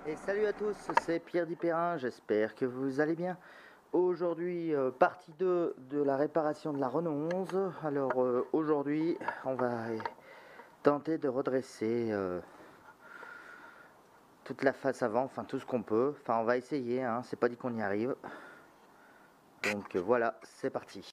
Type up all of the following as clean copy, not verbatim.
Et salut à tous, c'est Pierre Dipérin, j'espère que vous allez bien. Aujourd'hui, partie 2 de la réparation de la Renault 11. Alors aujourd'hui, on va tenter de redresser toute la face avant, enfin tout ce qu'on peut. Enfin on va essayer, hein, c'est pas dit qu'on y arrive. Donc voilà, c'est parti.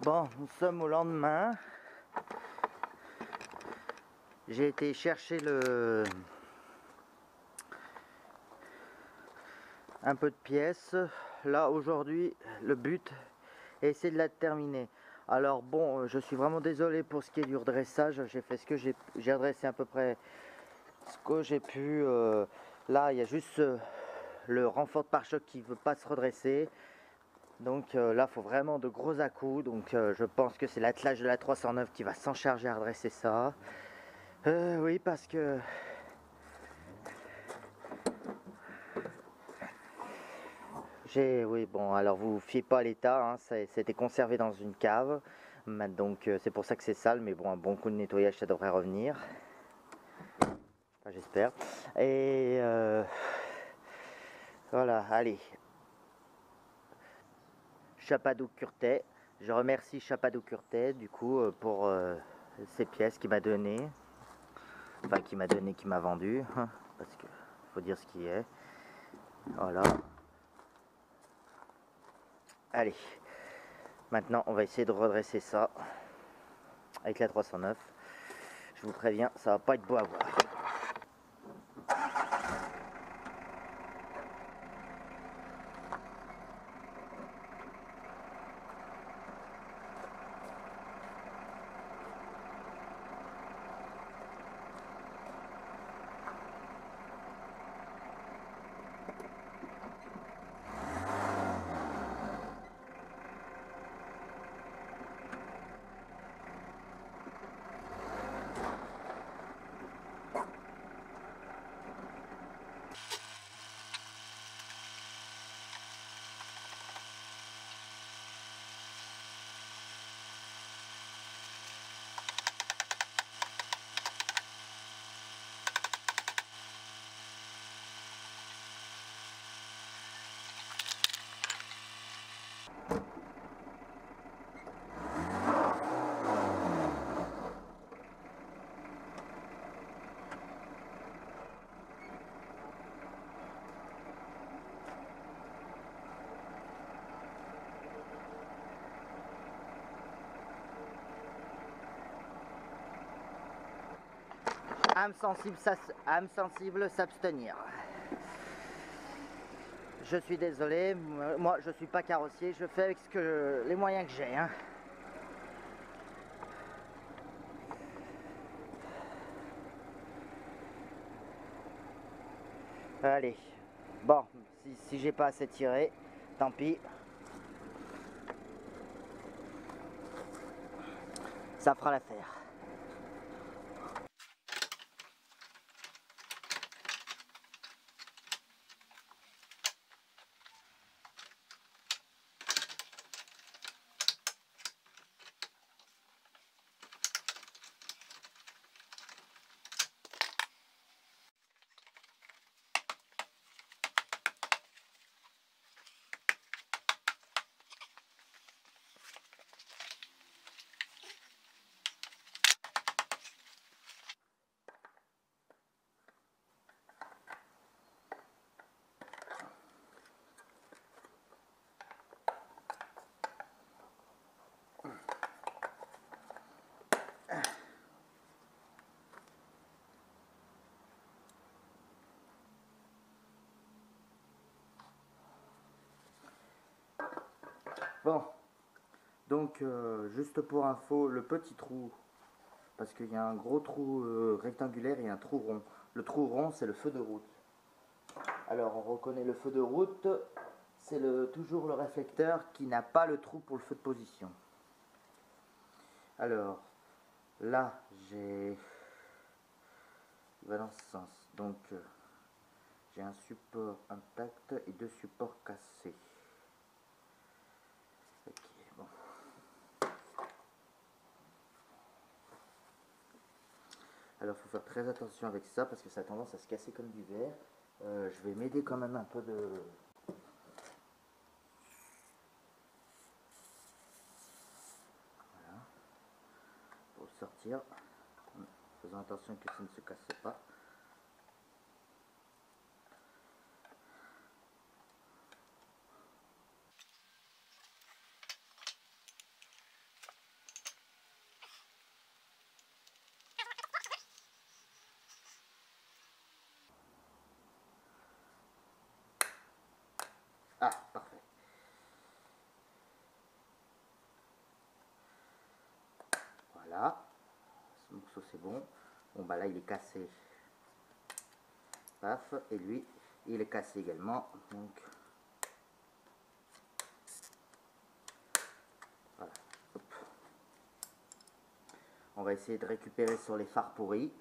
Bon, nous sommes au lendemain. J'ai été chercher un peu de pièces. Là aujourd'hui, le but est essayer de la terminer. Alors bon, je suis vraiment désolé pour ce qui est du redressage. J'ai fait ce que j'ai redressé à peu près ce que j'ai pu. Là, il y a juste le renfort de pare-choc qui ne veut pas se redresser. Donc là, il faut vraiment de gros à-coups. Donc je pense que c'est l'attelage de la 309 qui va s'en charger à redresser ça. Oui, parce que oui, bon, alors vous fiez pas à l'état, hein, c'était conservé dans une cave. Donc c'est pour ça que c'est sale, mais bon, un bon coup de nettoyage, ça devrait revenir. Enfin, j'espère. Et voilà, allez. Chapadou Curtet. Je remercie Chapadou Curtet du coup pour ces pièces qu'il m'a donné. Enfin qui m'a vendu. Parce que faut dire ce qui est. Voilà. Allez. Maintenant on va essayer de redresser ça. Avec la 309. Je vous préviens, ça va pas être beau à voir. âme sensible s'abstenir. Je suis désolé, moi je suis pas carrossier, je fais avec les moyens que j'ai. Hein. Allez, bon, si j'ai pas assez tiré, tant pis. Ça fera l'affaire. Bon, donc juste pour info, le petit trou, parce qu'il y a un gros trou rectangulaire et un trou rond. Le trou rond, c'est le feu de route. Alors, on reconnaît le feu de route, c'est toujours le réflecteur qui n'a pas le trou pour le feu de position. Alors, là, il va dans ce sens. Donc, j'ai un support intact et deux supports cassés. Ok, bon. Alors, il faut faire très attention avec ça parce que ça a tendance à se casser comme du verre. Je vais m'aider quand même un peu de... Voilà. Pour le sortir. Faisons attention que ça ne se casse pas. Ah, parfait. Voilà. Ce morceau c'est bon. Bon bah là il est cassé. Paf. Et lui, il est cassé également. Donc voilà. Hop. On va essayer de récupérer sur les phares pourris.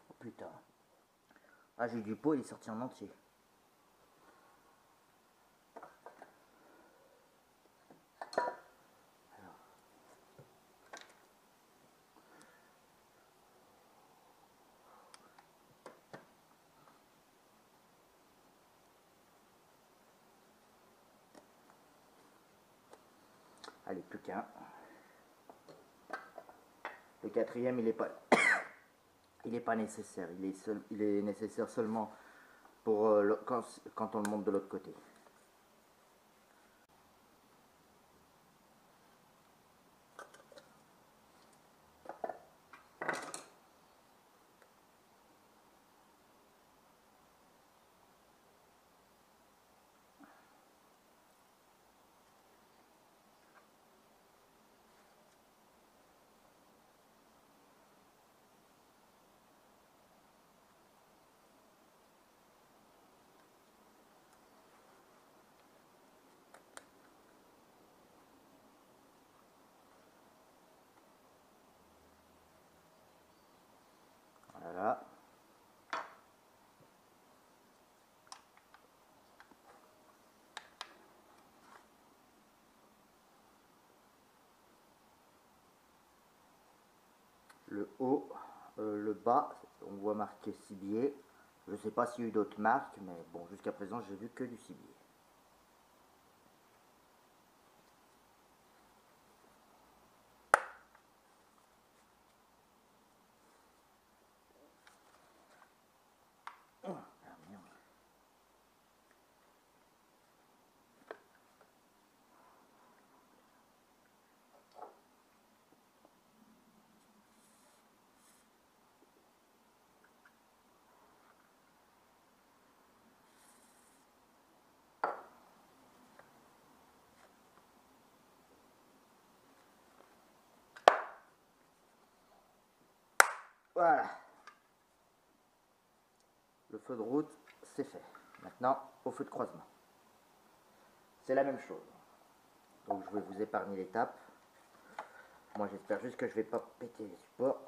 Oh putain. Ah, j'ai eu du pot, il est sorti en entier. Allez, plus qu'un. Le quatrième, il est pas, il est pas nécessaire. Il est nécessaire seulement pour quand on le monte de l'autre côté. haut, le bas, on voit marqué Cibier. Je ne sais pas s'il y a eu d'autres marques, mais bon, jusqu'à présent, j'ai vu que du Cibier. Oh, ah, merde. Voilà. Le feu de route, c'est fait. Maintenant, au feu de croisement. C'est la même chose. Donc je vais vous épargner l'étape. Moi j'espère juste que je vais pas péter les supports.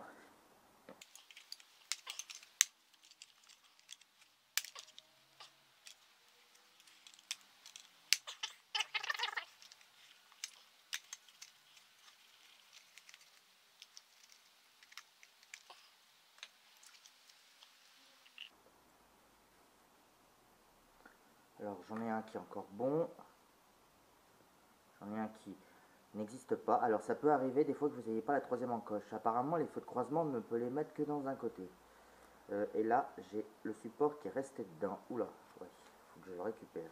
Alors j'en ai un qui est encore bon. J'en ai un qui n'existe pas. Alors ça peut arriver des fois que vous n'ayez pas la troisième encoche. Apparemment les feux de croisement ne peut les mettre que dans un côté. Et là j'ai le support qui est resté dedans. Oula, ouais, faut que je le récupère.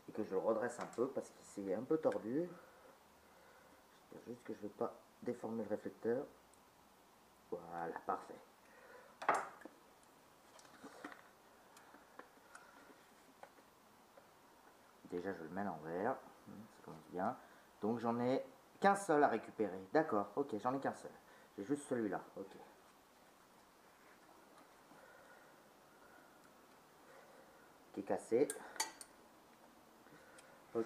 Et que je le redresse un peu parce qu'il s'est un peu tordu. J'espère juste que je ne vais pas déformer le réflecteur. Voilà, parfait. Déjà je le mets à l'envers, ça commence bien. Donc j'en ai qu'un seul à récupérer. D'accord, ok, j'en ai qu'un seul. J'ai juste celui-là, ok. Qui est cassé. Ok.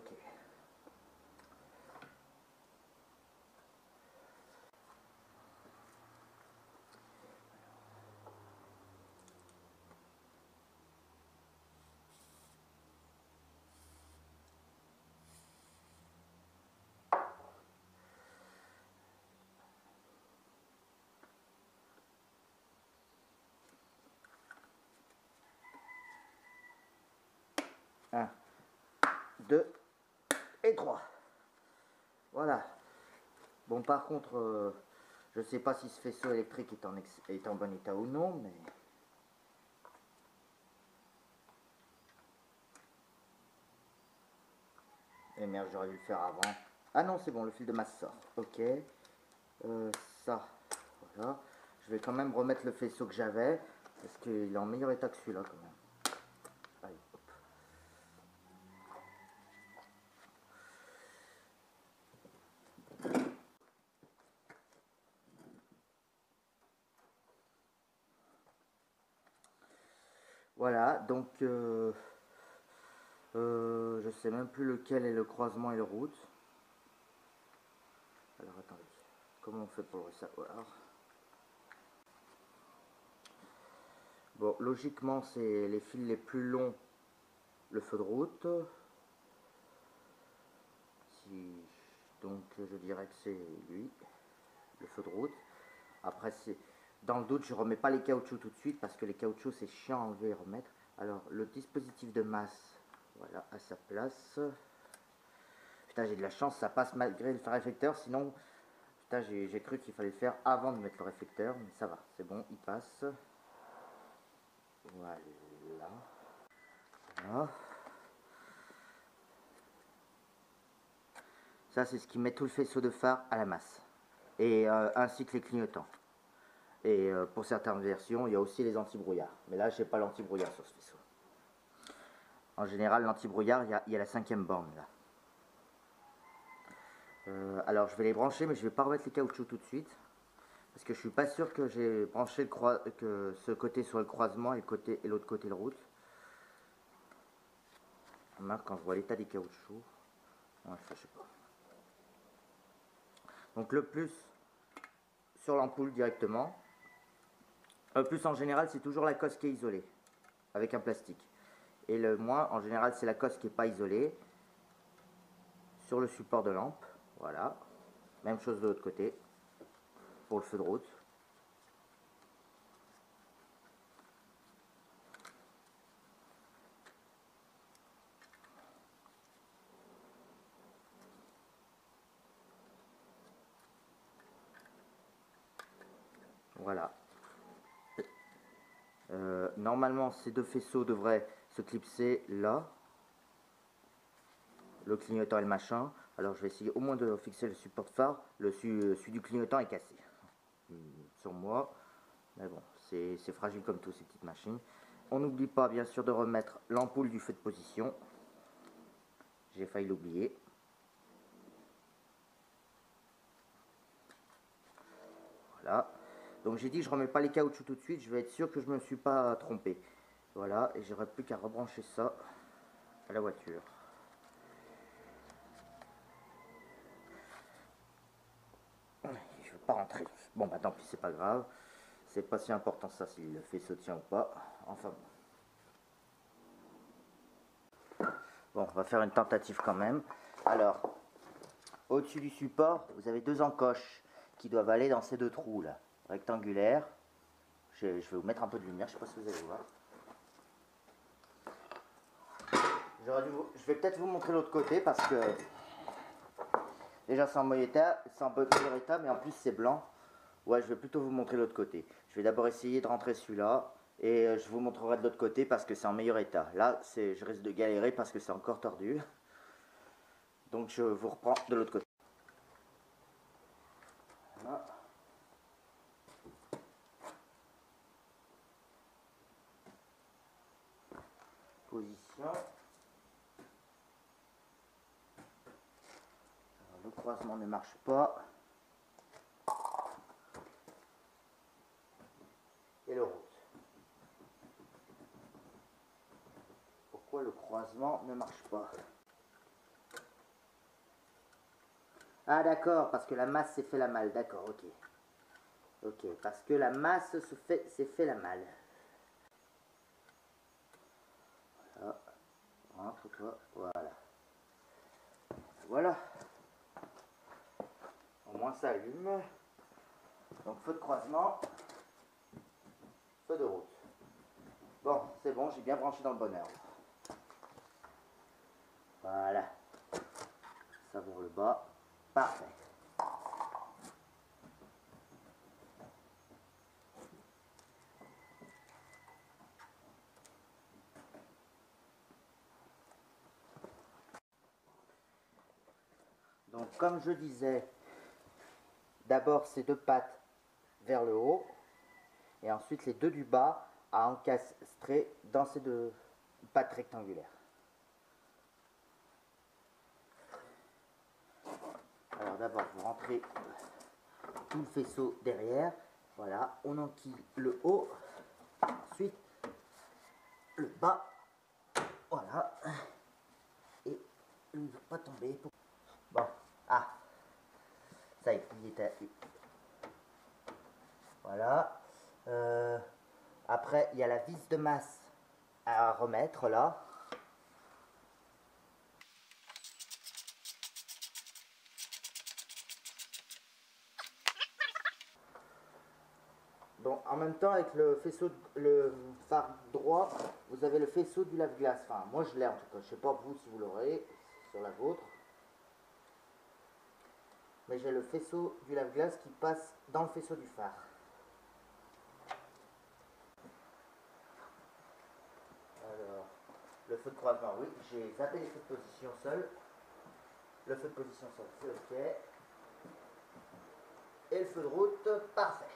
Un, 2 et 3. Voilà. Bon, par contre, je ne sais pas si ce faisceau électrique est en bon état ou non, mais... Et merde, j'aurais dû le faire avant. Ah non, c'est bon, le fil de masse sort. Ok. Ça, voilà. Je vais quand même remettre le faisceau que j'avais, parce qu'il est en meilleur état que celui-là, quand même. Allez, hop. Voilà, donc je sais même plus lequel est le croisement et le route. Alors attendez, comment on fait pour le savoir? Bon, logiquement c'est les fils les plus longs, le feu de route. Donc je dirais que c'est lui, le feu de route. Après c'est dans le doute, je remets pas les caoutchoucs tout de suite parce que les caoutchoucs c'est chiant à enlever et remettre. Alors le dispositif de masse, voilà, à sa place. Putain, j'ai de la chance, ça passe malgré le fer réflecteur, sinon putain, j'ai cru qu'il fallait le faire avant de mettre le réflecteur, mais ça va, c'est bon, il passe. Voilà. Voilà. Ça, c'est ce qui met tout le faisceau de phare à la masse, et ainsi que les clignotants. Et pour certaines versions, il y a aussi les anti-brouillards. Mais là, je n'ai pas l'anti-brouillard sur ce vaisseau. En général, l'anti-brouillard, il y a la 5e borne là. Alors, je vais les brancher, mais je ne vais pas remettre les caoutchoucs tout de suite. Parce que je ne suis pas sûr que j'ai branché que ce côté soit le croisement et l'autre côté le route. Remarque quand je vois l'état des caoutchoucs. Ouais, ça, je sais pas. Donc, le plus sur l'ampoule directement. Le plus en général, c'est toujours la cosse qui est isolée, avec un plastique. Et le moins, en général, c'est la cosse qui n'est pas isolée, sur le support de lampe. Voilà. Même chose de l'autre côté, pour le feu de route. Voilà. Normalement, ces deux faisceaux devraient se clipser là. Le clignotant et le machin. Alors je vais essayer au moins de fixer le support de phare. Celui du clignotant est cassé. Sur moi. Mais bon, c'est fragile comme tout ces petites machines. On n'oublie pas bien sûr de remettre l'ampoule du feu de position. J'ai failli l'oublier. Voilà. Donc j'ai dit je remets pas les caoutchoucs tout de suite. Je vais être sûr que je me suis pas trompé. Voilà. Et j'aurai plus qu'à rebrancher ça à la voiture. Je veux pas rentrer. Bon bah tant pis, c'est pas grave. C'est pas si important ça si le faisceau tient ou pas. Enfin bon. Bon, on va faire une tentative quand même. Alors, au-dessus du support, vous avez deux encoches qui doivent aller dans ces deux trous là, rectangulaires. Je vais vous mettre un peu de lumière, je sais pas si vous allez voir. Je vais peut-être vous montrer l'autre côté parce que déjà c'est en meilleur état, mais en plus c'est blanc. Ouais, je vais plutôt vous montrer l'autre côté. Je vais d'abord essayer de rentrer celui-là et je vous montrerai de l'autre côté parce que c'est en meilleur état. Là, je risque de galérer parce que c'est encore tordu. Donc je vous reprends de l'autre côté. Voilà. Position. Alors, le croisement ne marche pas. Et le route. Pourquoi le croisement ne marche pas? Ah d'accord, parce que la masse s'est fait la malle. D'accord, ok. Ok, parce que la masse s'est fait la malle. Voilà. Rentre-toi. Voilà. Voilà. Au moins ça allume. Donc feu de croisement. Feu de route. Bon, c'est bon, j'ai bien branché dans le bon ordre. Voilà. Savoure le bas. Parfait. Donc comme je disais, d'abord ces deux pattes vers le haut et ensuite les deux du bas à encastrer dans ces deux pattes rectangulaires. Alors d'abord vous rentrez tout le faisceau derrière, voilà, on enquille le haut, ensuite le bas, voilà, et il ne va pas tomber. Bon, ah, ça y est, il est à... Voilà. Après, il y a la vis de masse à remettre là. Donc en même temps avec le faisceau, le phare droit, vous avez le faisceau du lave-glace. Enfin, moi je l'ai en tout cas. Je sais pas vous si vous l'aurez sur la vôtre. Mais j'ai le faisceau du lave-glace qui passe dans le faisceau du phare. Alors, le feu de croisement, oui, j'ai zappé les feux de position seul. Le feu de position seul, c'est ok. Et le feu de route, parfait.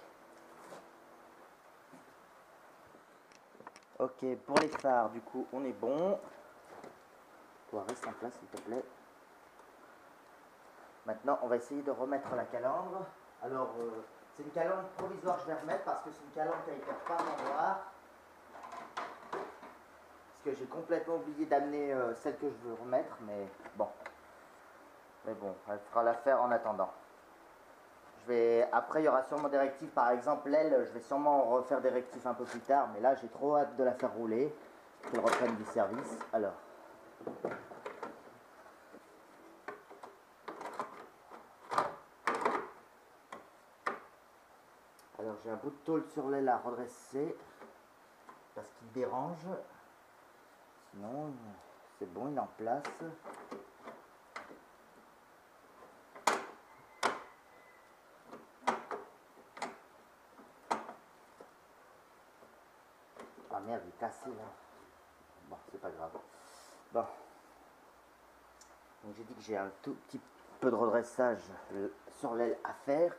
Ok, pour les phares, du coup, on est bon. Toi, reste en place, s'il te plaît. Maintenant, on va essayer de remettre la calandre. Alors, c'est une calandre provisoire, je vais remettre parce que c'est une calandre qui a été pas en noir. Parce que j'ai complètement oublié d'amener celle que je veux remettre, mais bon. Mais bon, elle fera l'affaire en attendant. Après, il y aura sûrement des rectifs. Par exemple, l'aile, je vais sûrement refaire des rectifs un peu plus tard. Mais là, j'ai trop hâte de la faire rouler. Qu'elle reprenne du service. Alors. j'ai un bout de tôle sur l'aile à redresser parce qu'il dérange. Sinon, c'est bon, il est en place. Ah merde, il est cassé là. Bon, c'est pas grave. Bon. Donc j'ai dit que j'ai un tout petit peu de redressage sur l'aile à faire.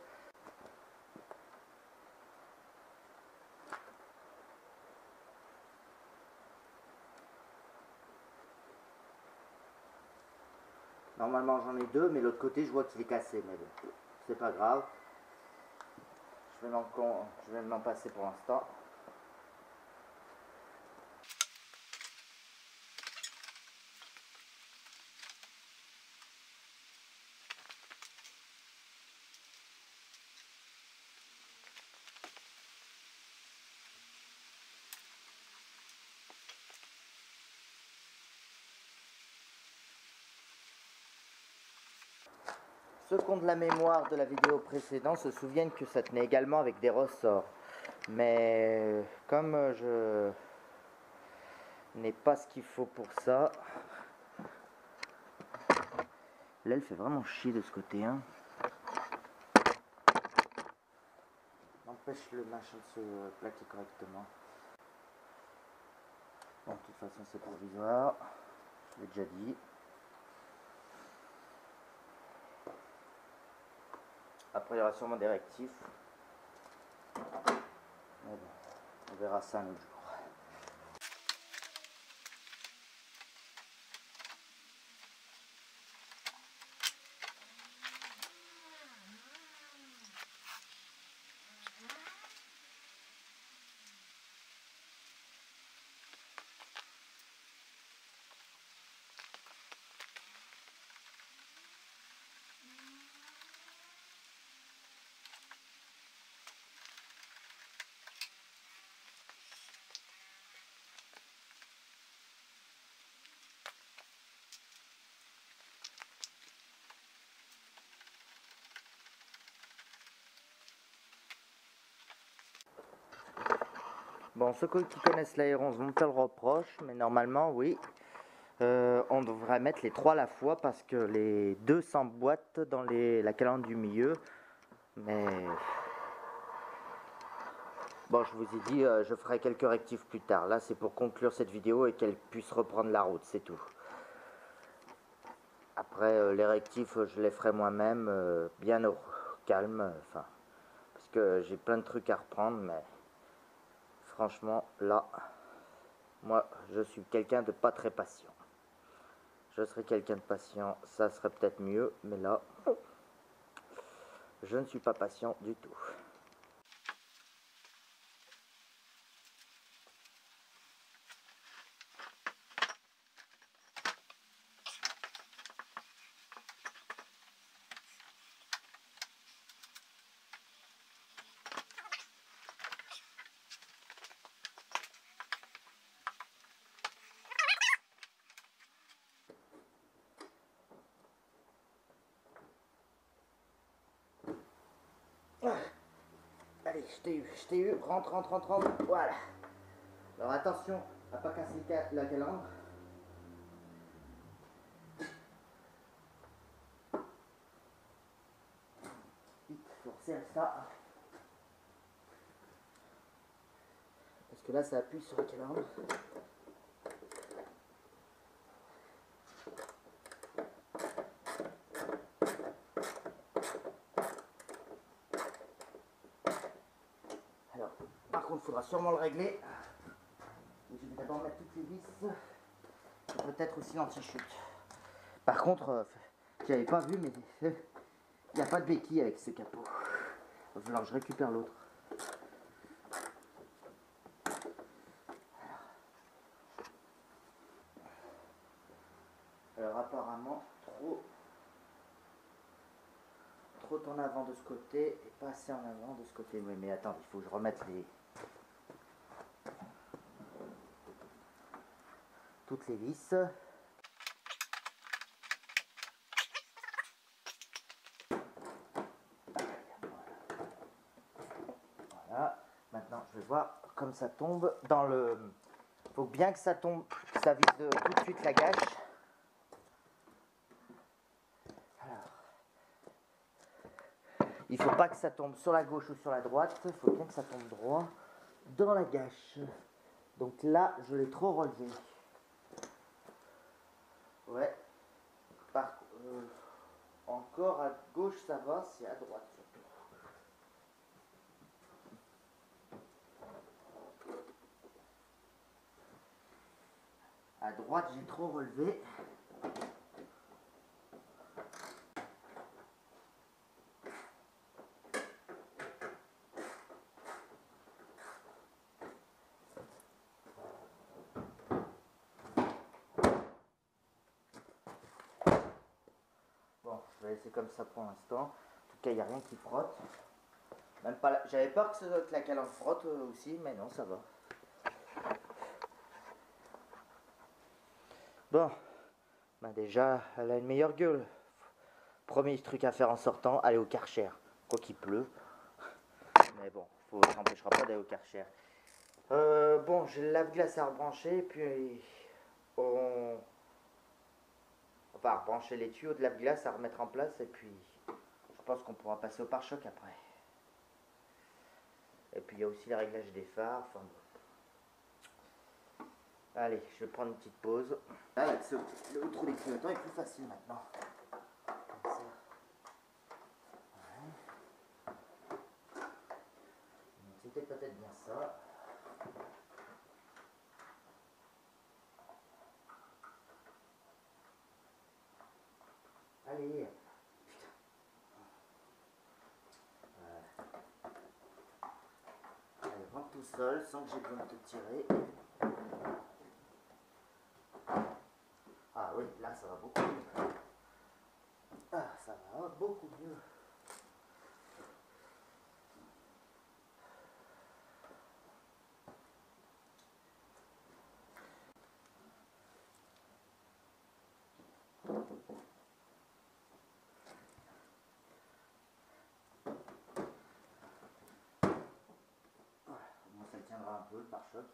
Normalement j'en ai deux, mais l'autre côté je vois qu'il est cassé, mais bon, c'est pas grave. Je vais m'en passer pour l'instant. Ceux qui ont de la mémoire de la vidéo précédente se souviennent que ça tenait également avec des ressorts. Mais comme je n'ai pas ce qu'il faut pour ça, l'aile fait vraiment chier de ce côté. Hein. N'empêche le machin de se plaquer correctement. Bon, de toute façon c'est provisoire, je l'ai déjà dit. Après il y aura sûrement des rectifs. Mais bon, on verra ça un autre jour. Bon, ceux qui connaissent l'Aéron vont me faire le reproche, mais normalement, oui. On devrait mettre les trois à la fois parce que les deux s'emboîtent dans la calandre du milieu. Mais bon, je vous ai dit, je ferai quelques rectifs plus tard. Là, c'est pour conclure cette vidéo et qu'elle puisse reprendre la route, c'est tout. Après, les rectifs, je les ferai moi-même, bien au calme. Enfin, parce que j'ai plein de trucs à reprendre, mais franchement, là, moi, je suis quelqu'un de pas très patient. Je serais quelqu'un de patient, ça serait peut-être mieux, mais là, je ne suis pas patient du tout. Allez, je t'ai eu, rentre, voilà. Alors attention à pas casser la calandre. Vite, faut resserrer ça. Parce que là, ça appuie sur la calandre. Alors, par contre, il faudra sûrement le régler. Je vais d'abord mettre toutes les vis. Et peut-être aussi l'anti-chute. Par contre, j'avais pas vu, mais il n'y a pas de béquille avec ce capot. Il va falloir que je récupère l'autre. Alors apparemment, trop en avant de ce côté et pas assez en avant de ce côté. Oui, mais attends, il faut que je remette toutes les vis. Voilà. voir comme ça tombe dans le... Faut bien que ça tombe, ça vise tout de suite la gâche. Alors, il faut pas que ça tombe sur la gauche ou sur la droite, il faut bien que ça tombe droit dans la gâche. Donc là, je l'ai trop relevé. Ouais. Encore à gauche ça va, c'est à droite surtout. À droite, j'ai trop relevé. Bon, je vais laisser comme ça pour l'instant. En tout cas, il n'y a rien qui frotte. Même pas là. J'avais peur que la calandre frotte aussi, mais non, ça va. Bon, bah déjà, elle a une meilleure gueule. Premier truc à faire en sortant, aller au Karcher. Quoi qu'il pleut. Mais bon, ça n'empêchera pas d'aller au Karcher. Bon, j'ai le lave-glace à rebrancher, puis on va rebrancher les tuyaux de lave-glace à remettre en place, et puis je pense qu'on pourra passer au pare-choc après. Et puis il y a aussi les réglages des phares. Enfin bon. Allez, je vais prendre une petite pause. Là, le trou des clignotants est plus facile maintenant. Comme ça. Ouais. C'était peut-être bien ça. Allez. Allez, rentre tout seul sans que j'ai besoin de te tirer. Ah oui, là ça va beaucoup mieux. Ah, ça va beaucoup mieux. Bon, ça tiendra un peu le pare-choc.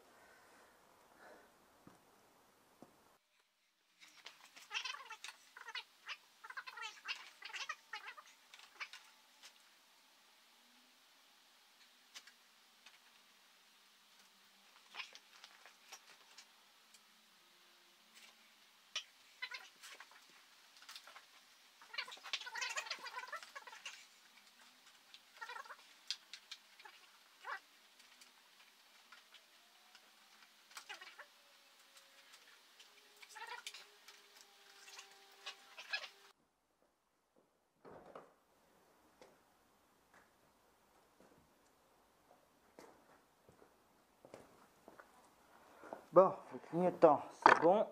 Bon, le clignotant, c'est bon.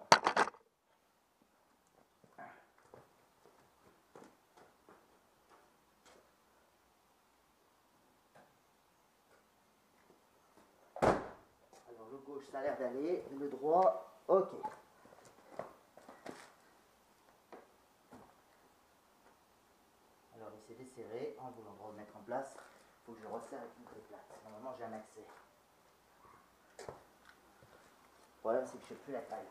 Alors le gauche, ça a l'air d'aller. Le droit, ok. Alors il s'est desserré. En voulant le remettre en place, il faut que je resserre avec une clé plate. Normalement, j'ai un accès. Le problème, c'est que je n'ai plus la taille.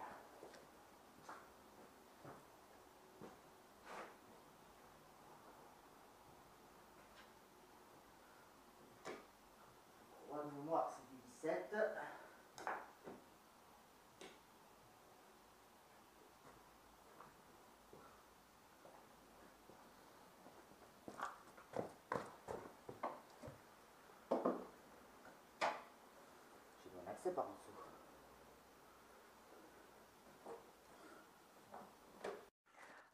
De mémoire, c'est du 17. J'ai un accès par en dessous.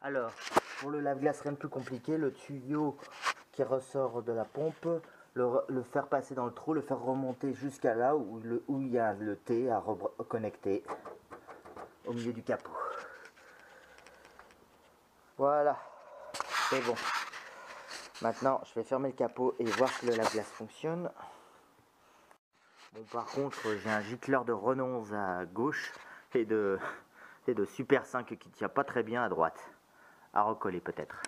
Alors, pour le lave-glace, rien de plus compliqué. Le tuyau qui ressort de la pompe, le faire passer dans le trou, le faire remonter jusqu'à là où il y a le T à reconnecter au milieu du capot. Voilà, c'est bon. Maintenant, je vais fermer le capot et voir que le lave-glace fonctionne. Bon, par contre, j'ai un gicleur de Renonze à gauche et de Super 5 qui tient pas très bien à droite. À recoller peut-être.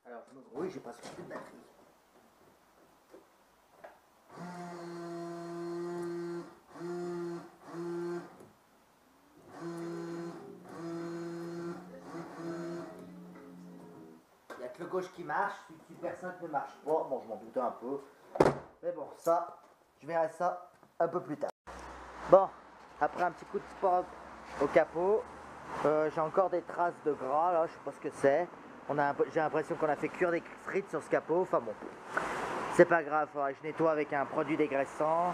Alors, je me grouille, j'ai pas plus de batterie. que le gauche qui marche, celui qui personne ne marche pas. Bon, je m'en doutais un peu. Mais bon, ça, je verrai ça un peu plus tard. Bon, après un petit coup de sport au capot, j'ai encore des traces de gras là, je sais pas ce que c'est. J'ai l'impression qu'on a fait cuire des frites sur ce capot, enfin bon. C'est pas grave, je nettoie avec un produit dégraissant.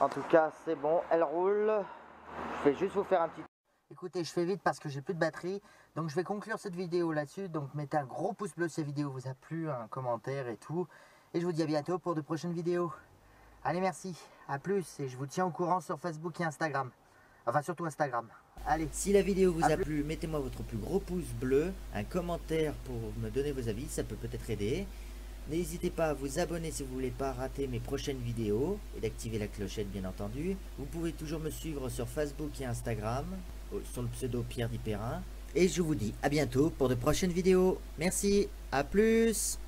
En tout cas, c'est bon, elle roule. Je vais juste vous faire un petit... Écoutez, je fais vite parce que j'ai plus de batterie. Donc je vais conclure cette vidéo là-dessus. Donc mettez un gros pouce bleu si cette vidéo vous a plu, un commentaire et tout. Et je vous dis à bientôt pour de prochaines vidéos. Allez, merci, à plus. Et je vous tiens au courant sur Facebook et Instagram. Enfin, surtout Instagram. Allez. Si la vidéo vous a plu, mettez-moi votre plus gros pouce bleu, un commentaire pour me donner vos avis, ça peut peut-être aider. N'hésitez pas à vous abonner si vous ne voulez pas rater mes prochaines vidéos et d'activer la clochette bien entendu. Vous pouvez toujours me suivre sur Facebook et Instagram, sur le pseudo Pierre Dipérin. Et je vous dis à bientôt pour de prochaines vidéos. Merci, à plus.